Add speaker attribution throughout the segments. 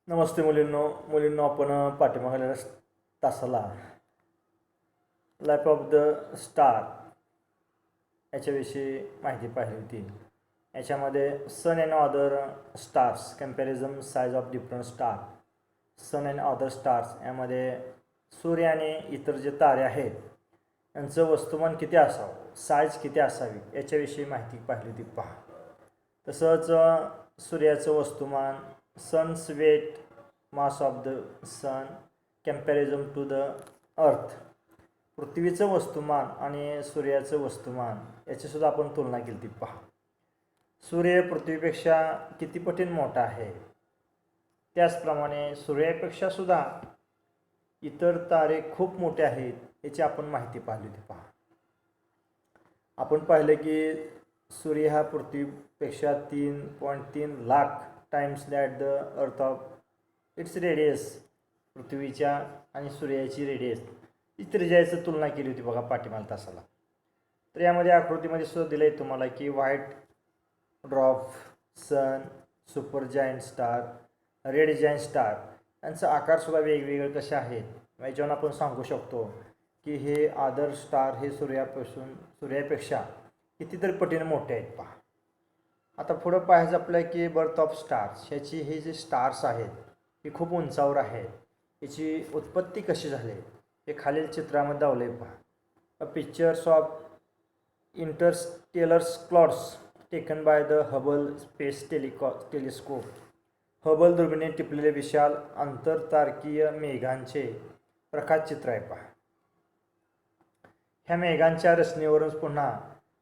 Speaker 1: नमस्ते मुलींनो आपण पाठीमागल्या तासाला life of the star याच्याविषयी माहिती पाहिली होती. याच्यामध्ये sun and other stars comparison size of different star. Sun and other stars यामध्ये सूर्य आणि इतर जे तारे आहेत यांचं वस्तुमान किती असावं, साईज किती असावी याच्याविषयी माहिती पाहिली होती. पहा, तसंच सूर्याचं वस्तुमान, sun's weight, mass of the sun comparison to the earth, पृथ्वीचं वस्तुमान आणि सूर्याचं वस्तुमान याचीसुद्धा आपण तुलना केली ती. पहा, सूर्य पृथ्वीपेक्षा किती पटीने मोठा आहे, त्याचप्रमाणे सूर्यापेक्षा सुद्धा इतर तारे खूप मोठे आहेत याची आपण माहिती पाहिली होती. पहा, आपण पाहिलं की सूर्य हा पृथ्वीपेक्षा 3.3 lakh times that the earth of its radius. पृथ्वीच्या आणि सूर्याची रेडियस ही त्रिज्याची तुलना केली होती बघा पाठीमागच्या तासाला. तर यामध्ये आकृतीमध्ये सुद्धा दिलं आहे तुम्हाला की white dwarf, sun, super giant star, red giant star यांचा आकारसुद्धा वेगवेगळे कसे आहेत याच्यावरून आपण सांगू शकतो की हे अदर स्टार हे सूर्यापेक्षा कितीतरी पटीने मोठे आहेत. पहा, आता पुढं पाहायचं आपल्या की बर्थ ऑफ स्टार्स. ह्याची हे जे स्टार्स आहेत हे खूप उंचावर आहेत. याची उत्पत्ती कशी झाली हे खालील चित्रामध्ये दावले. पहा, pictures of interstellar clouds taken by the Hubble space telescope. Hubble दुर्बिणीने टिपलेले विशाल आंतरतारकीय मेघांचे प्रकाशचित्र आहे. पहा, ह्या मेघांच्या रचनेवरून पुन्हा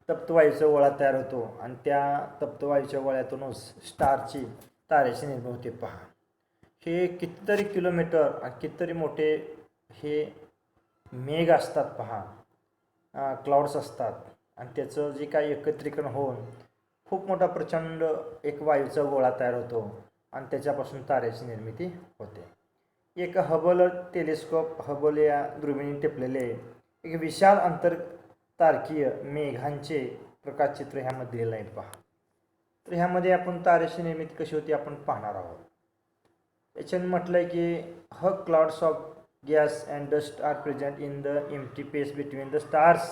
Speaker 1: तप्तवायूचा गोळा तयार होतो आणि त्या तप्तवायूच्या गोळ्यातूनच स्टारची, ताऱ्याची निर्मिती होते. पहा, हे कितीतरी किलोमीटर आणि कितीतरी मोठे हे मेघ असतात. पहा, क्लाउड्स असतात आणि त्याचं जे काही एकत्रीकरण होऊन खूप मोठा प्रचंड एक वायूचा गोळा तयार होतो आणि त्याच्यापासून ताऱ्याची निर्मिती होते. एक हबल टेलिस्कोप, हबल या दुर्बिणीने टिपलेले एक विशाल आंतरतारकीय मेघांचे प्रकाशचित्र ह्यामध्ये दिलेलं आहे. पहा, तर ह्यामध्ये आपण ताऱ्याची निर्मिती कशी होती आपण पाहणार आहोत. याच्याने म्हटलं आहे की clouds of gas and dust are present in the empty space between the stars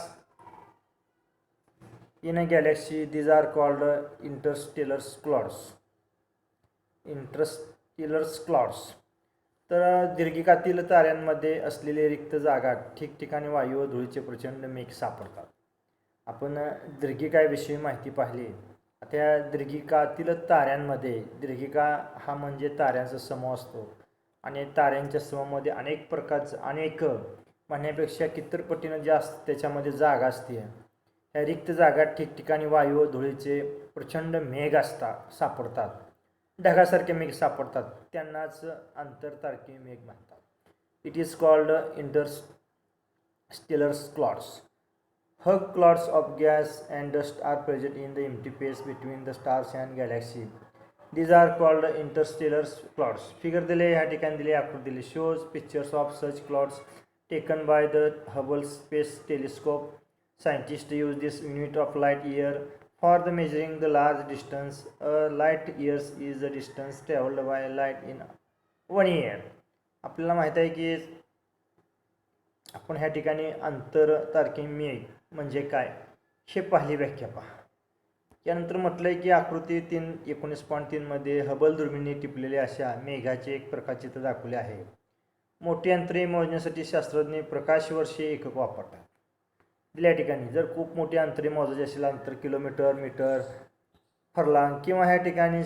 Speaker 1: in a galaxy. These are called interstellar clouds. तर दीर्घिकातील ताऱ्यांमध्ये असलेली रिक्त जागा, ठिकठिकाणी वायू व धुळीचे प्रचंड मेघ सापडतात. आपण दीर्घिकाविषयी माहिती पाहिली. त्या दीर्घिकातील ताऱ्यांमध्ये, दीर्घिका हा म्हणजे ताऱ्यांचा समूह असतो आणि ताऱ्यांच्या समूहामध्ये अनेक म्हणण्यापेक्षा कितीतरी पटीनं जास्त त्याच्यामध्ये जागा असते. ह्या रिक्त जागा ठिकठिकाणी वायू व धुळीचे प्रचंड मेघ सापडतात. ढगासारखे मेघ सापडतात, त्यांनाच आंतरतारकीय मेघ म्हणतात. It is called interstellar clouds. Clouds of gas and dust are present in the empty space between the stars and galaxy. These are called interstellar clouds. Figure दिले, ह्या ठिकाणी दिले, आकृती दिली. Shows pictures of such clouds taken by the Hubble space telescope. Scientists use this unit of light year for the measuring the large distance. Light years is the distance traveled by light in 1 year. आपल्याला माहीत आहे की आपण ह्या ठिकाणी आंतरतारकीय मेघ म्हणजे काय हे पहिली व्याख्या. पहा, यानंतर म्हटलं आहे की आकृती 19.3 मध्ये हबल दुर्बिणीने टिपलेले अशा मेघाचे एक प्रकाशचित्र दाखवले आहे. मोठी अंतरे मोजण्यासाठी शास्त्रज्ञ प्रकाशवर्षीय एकक वापरतात. दिल्या ठिकाणी जर खूप मोठी अंतरे मोजायची असेल, अंतर किलोमीटर, मीटर, फरलांग किंवा ह्या ठिकाणी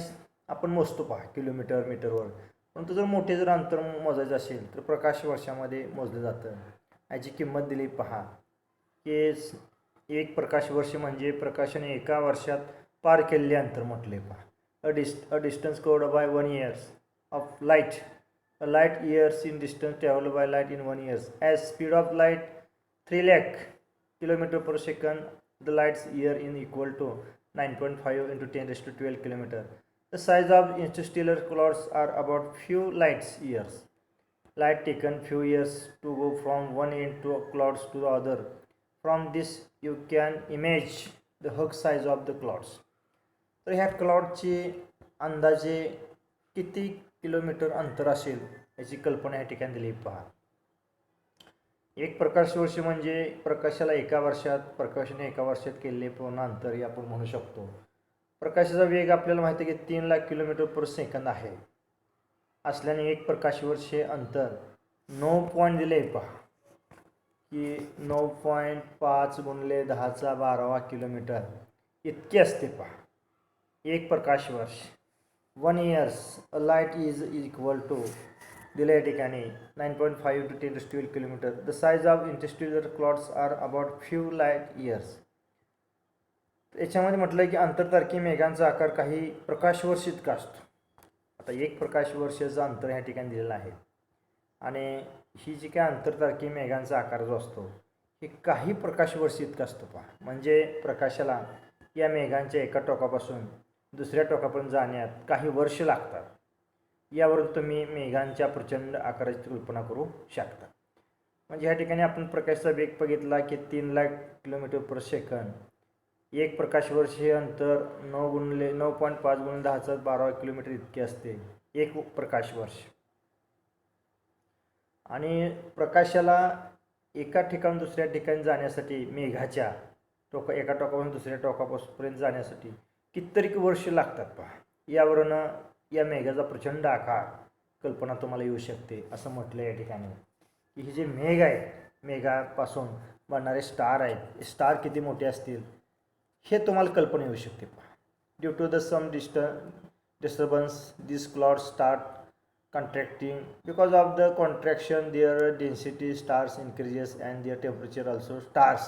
Speaker 1: आपण मोजतो. पहा, किलोमीटर, मीटरवर. परंतु जर अंतर मोजायचं असेल तर प्रकाश वर्षामध्ये मोजलं जातं. याची किंमत दिली. पहा, की एक प्रकाश वर्ष म्हणजे प्रकाशाने एका वर्षात पार केलेले अंतर म्हटले. पहा, a distance covered by 1 year of light. Light years in distance travel by light in 1 year. As speed of light 3 lakh kilometer per second, the light's year in equal to 9.5 into 10⁻12 kilometer. The size of interstellar clouds are about few light years. Light taken few years to go from one end to clouds to the other. From this you can imagine the hug size of the clouds. तर ह्या क्लाउडची अंदाजे किती kilometre अंतर असेल याची कल्पना या ठिकाणी दिली पहा. एक प्रकाशवर्ष म्हणजे प्रकाशाने एका वर्षात केलेले पूर्ण अंतर हे आपण म्हणू शकतो. प्रकाशाचा वेग आपल्याला माहिती आहे की 3,00,000 किलोमीटर पर सेकंद आहे असल्याने एक प्रकाशवर्ष हे अंतर 9 पॉईंट दिले पहा की 9.5 गुणिले 10⁻12 किलोमीटर इतके असते पहा एक प्रकाशवर्ष. 1 years a light is equal to दिले या ठिकाणी 9.5 to 10⁻12 kilometre. The size of interstellar clouds are about few light years. याच्यामध्ये म्हटलं की आंतरतारकी मेघांचा आकार काही प्रकाशवर्ष इतका असतो. आता एक प्रकाशवर्षाचं अंतर या ठिकाणी दिलेलं आहे आणि ही जी काय आंतरतारकी मेघांचा आकार जो असतो हे काही प्रकाशवर्ष इतका असतो पहा. म्हणजे प्रकाशाला या मेघांच्या एका टोकापासून दुसऱ्या टोकापर्यंत जाण्यात काही वर्ष लागतात. यावरून तुम्ही मेघांच्या प्रचंड आकाराची कल्पना करू शकता. म्हणजे ह्या ठिकाणी आपण प्रकाशाचा वेग बघितला की 3,00,000 किलोमीटर पर सेकंद. एक प्रकाशवर्ष हे अंतर 9.5 गुणिले 10⁻12 किलोमीटर इतके असते एक प्रकाशवर्ष. आणि प्रकाशाला एका ठिकाणून दुसऱ्या ठिकाणी जाण्यासाठी मेघाच्या एका टोकापासून दुसऱ्या टोकापर्यंत जाण्यासाठी कितीतरी वर्ष लागतात पहा. यावरून या मेघाचा प्रचंड आकार कल्पना तुम्हाला येऊ शकते. असं म्हटलं या ठिकाणी की हे जे मेघ आहेत मेघापासून बनणारे स्टार आहेत स्टार किती मोठे असतील हे तुम्हाला कल्पना येऊ शकते पहा. Due to the some disturbance this cloud start contracting. Because of the contraction their density stars increases and their temperature also starts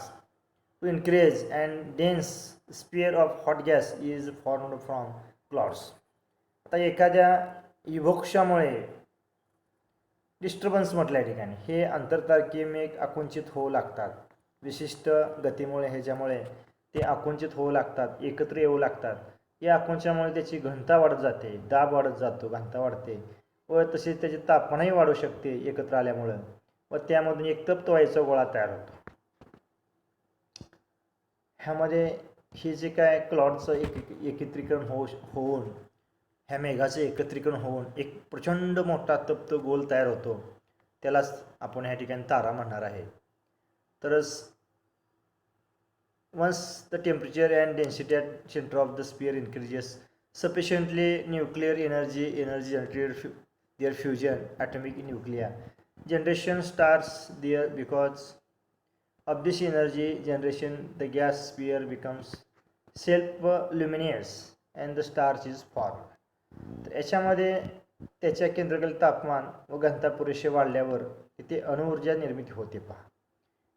Speaker 1: to increase and dense sphere of hot gas is formed from clouds. आता एखाद्या विभोक्षामुळे disturbance म्हटल्या ठिकाणी हे आंतरतारकीय मेघ आकुंचित होऊ लागतात. विशिष्ट गतीमुळे ह्याच्यामुळे ते आकुंचित होऊ लागतात एकत्र येऊ लागतात. या आकुंचनामुळे त्याची घनता वाढत जाते दाब वाढत जातो घनता वाढते व तसेच त्याचे तापमानही वाढू शकते एकत्र आल्यामुळं व त्यामधून एक तप्त वायूचा गोळा तयार होतो. ह्यामध्ये हे जे काय क्लाउडचं एकत्रीकरण होऊन ह्या मेघाचं एकत्रीकरण होऊन एक प्रचंड मोठा तप्त गोल तयार होतो. त्यालाच आपण ह्या ठिकाणी तारा म्हणणार आहे. तरच once the temperature and density at center of the sphere increases sufficiently nuclear energy generated their fusion atomic nuclei generation starts there. Because of this energy generation the gas sphere becomes self luminous and the star is formed. तर याच्यामध्ये त्याच्या केंद्रकातील तापमान व घनता पुरेसे वाढल्यावर तिथे अणुऊर्जा निर्मिती होते पहा.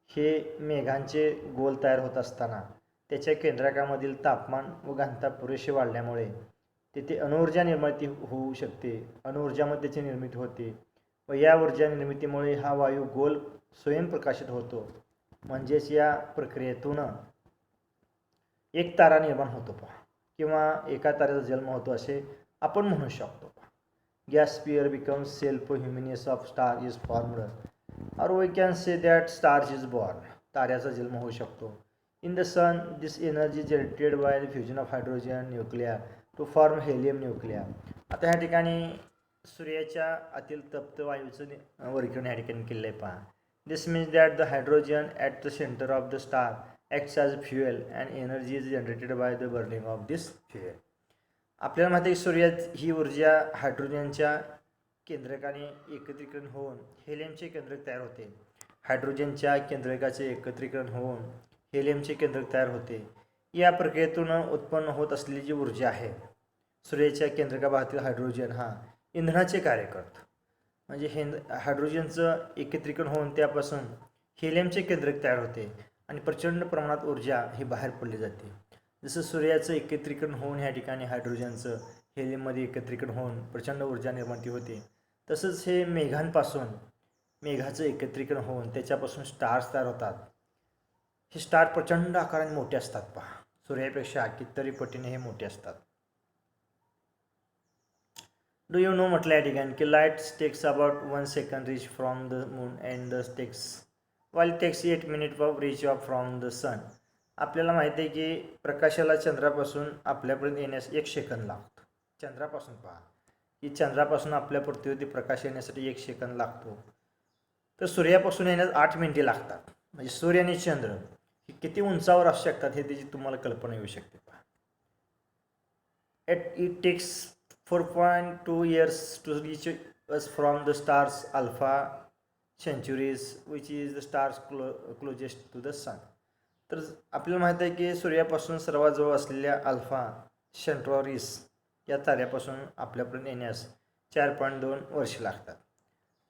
Speaker 1: हे मेघांचे गोल तयार होत असताना त्याच्या केंद्रकामधील तापमान व घनता पुरेसे वाढल्यामुळे तिथे अणुऊर्जा निर्मिती होऊ शकते. अणुऊर्जामध्ये त्याची निर्मिती होते व या ऊर्जा निर्मितीमुळे हा वायू गोल स्वयंप्रकाशित होतो. म्हणजेच या प्रक्रियेतून एक तारा निर्माण होतो पहा किंवा एका ताऱ्याचा जन्म होतो असे आपण म्हणू शकतो. Gas sphere becomes self luminous of star is formed or we can say that star is born. ताऱ्याचा जन्म होऊ शकतो. In the sun this energy generated by the fusion of hydrogen nuclei to form helium nuclei. आता ह्या ठिकाणी सूर्याच्या आतील तप्त वायूचं वर्गीकरण ह्या ठिकाणी केलं आहे पहा. This means that the hydrogen at the center of the star acts as fuel and energy is generated by the burning of this fuel. आपल्याला माहिती आहे की सूर्यात ही ऊर्जा हायड्रोजनच्या केंद्रकाने एकत्रीकरण होऊन हेलियमचे केंद्रक तयार होते. हायड्रोजनच्या केंद्रकाचे एकत्रीकरण होऊन हेलियमचे केंद्रक तयार होते. या प्रक्रियेतून उत्पन्न होत असलेली जी ऊर्जा आहे सूर्याच्या केंद्रकाभागातील हायड्रोजन हा इंधनाचे कार्य करतो. म्हणजे हे हायड्रोजनचं एकत्रीकरण होऊन त्यापासून हेलियमचे केंद्रक तयार होते आणि प्रचंड प्रमाणात ऊर्जा ही बाहेर पडली जाते. जसं सूर्याचं एकत्रीकरण होऊन ह्या ठिकाणी हायड्रोजनचं हेलियममध्ये एकत्रीकरण होऊन प्रचंड ऊर्जा निर्माती होते तसंच हे मेघाचं एकत्रीकरण होऊन त्याच्यापासून स्टार्स तयार होतात. हे स्टार प्रचंड आकाराने मोठे असतात पहा. सूर्यापेक्षा कितीतरी पटीने हे मोठे असतात. डू यू नो म्हटलं या ठिकाणी की light takes about 1 second reach from the moon and the takes 8 minute of reach of from the sun. आपल्याला माहिती आहे की प्रकाशाला चंद्रापासून आपल्यापर्यंत येण्यास 1 सेकंद लागतो. चंद्रापासून पहा की चंद्रापासून आपल्या पृथ्वीवरती प्रकाश येण्यासाठी 1 सेकंद लागतो, तर सूर्यापासून येण्यास 8 मिनिटे लागतात. म्हणजे सूर्य आणि चंद्र हे किती उंचावर असू शकतात हे त्याची तुम्हाला कल्पना येऊ शकते. It takes 4.2 years to reach us from the stars Alpha Centaurus, which is the stars closest to the sun. तर आपल्याला माहिती आहे की सूर्यापासून सर्वात जवळ असलेल्या अल्फा सेंट्रॉरिस या ताऱ्यापासून आपल्यापर्यंत येण्यास 4.2 वर्षे लागतात.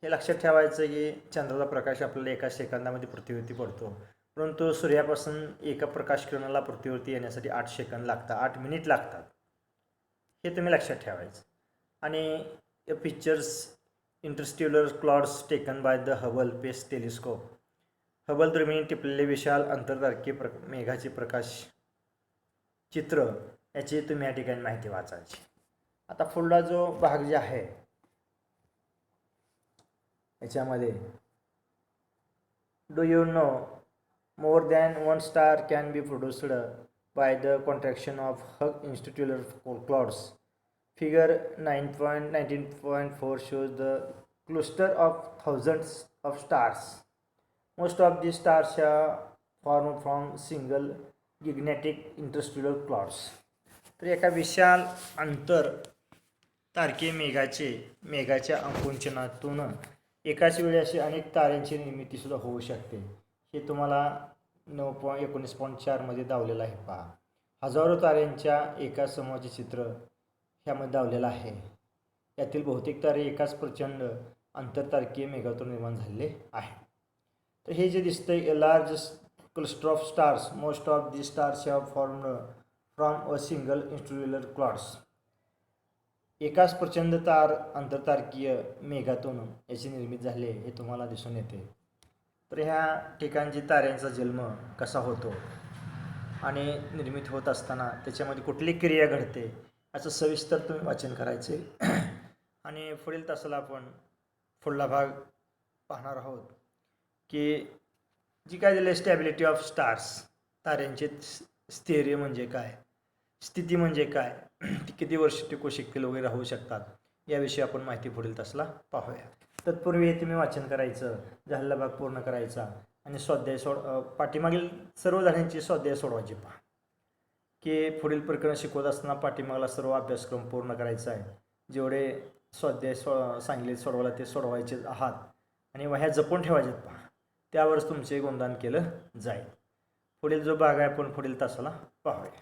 Speaker 1: हे लक्षात ठेवायचं की चंद्राचा प्रकाश आपल्याला 1 सेकंदामध्ये पृथ्वीवरती पडतो, परंतु सूर्यापासून एका प्रकाश किरणाला पृथ्वीवरती येण्यासाठी 8 सेकंद लागतात, 8 मिनिट लागतात. हे तुम्ही लक्षात ठेवायचं. आणि pictures interstellar clouds taken by the Hubble space telescope. Hubble दुर्बिणी टिपलेले विशाल आंतरतारकीय मेघाचे प्रकाश चित्र याची तुम्ही या ठिकाणी माहिती वाचायची. आता पुढला जो भाग जे आहे याच्यामध्ये do you know more than one star can be produced by the contraction of Hubble interstellar clouds. Figure 19.4 shows the cluster of thousands of stars. Most of these stars are formed from single gigantic interstellar clouds. तर एका विशाल अंतर तारकीय मेघाच्या आकुंचनातून एकाच वेळी अशी अनेक ताऱ्यांची निर्मितीसुद्धा होऊ शकते. हे तुम्हाला 9.19.4 मध्ये दावलेलं आहे. पहा, हजारो ताऱ्यांच्या एका समूहाचे चित्र ह्यामध्ये दावलेलं आहे. यातील बहुतेक तारे एकाच प्रचंड आंतरतारकीय मेघातून निर्माण झालेले आहे. तर हे जे दिसतंय large cluster of stars, most of the stars have formed from a single Interstellar clouds. एकाच प्रचंड आंतरतारकीय मेघातून याची निर्मिती झाली हे तुम्हाला दिसून येते. तर ह्या ठिकाणची ताऱ्यांचा जन्म कसा होतो आणि निर्मिती होत असताना त्याच्यामध्ये कुठली क्रिया घडते याचं सविस्तर तुम्ही वाचन करायचे. आणि पुढील तासाला आपण पुढला भाग पाहणार आहोत की जी काय दिली स्टॅबिलिटी ऑफ स्टार्स, ताऱ्यांचे स्थैर्य म्हणजे काय, स्थिती म्हणजे काय, ती किती वर्ष टिकू शकतील वगैरे राहू शकतात, याविषयी आपण माहिती पुढील तासाला पाहूया. तत्पूर्वी तुम्ही वाचन करायचं, झालेला भाग पूर्ण करायचा आणि स्वाध्याय पाठीमागील सर्व धड्यांची स्वाध्याय सोडवायची. पहा की पुढील प्रकरण शिकवत असताना पाठीमागला सर्व अभ्यासक्रम पूर्ण करायचा आहे. जेवढे स्वाध्याय सांगितले सोडवायला ते सोडवायचे आहात आणि वह्या जपून ठेवायच्यात. पहा, त्यावरच तुमचे गुणगान केलं जाईल. पुढील जो भाग आहे आपण पुढील तासाला पाहूया.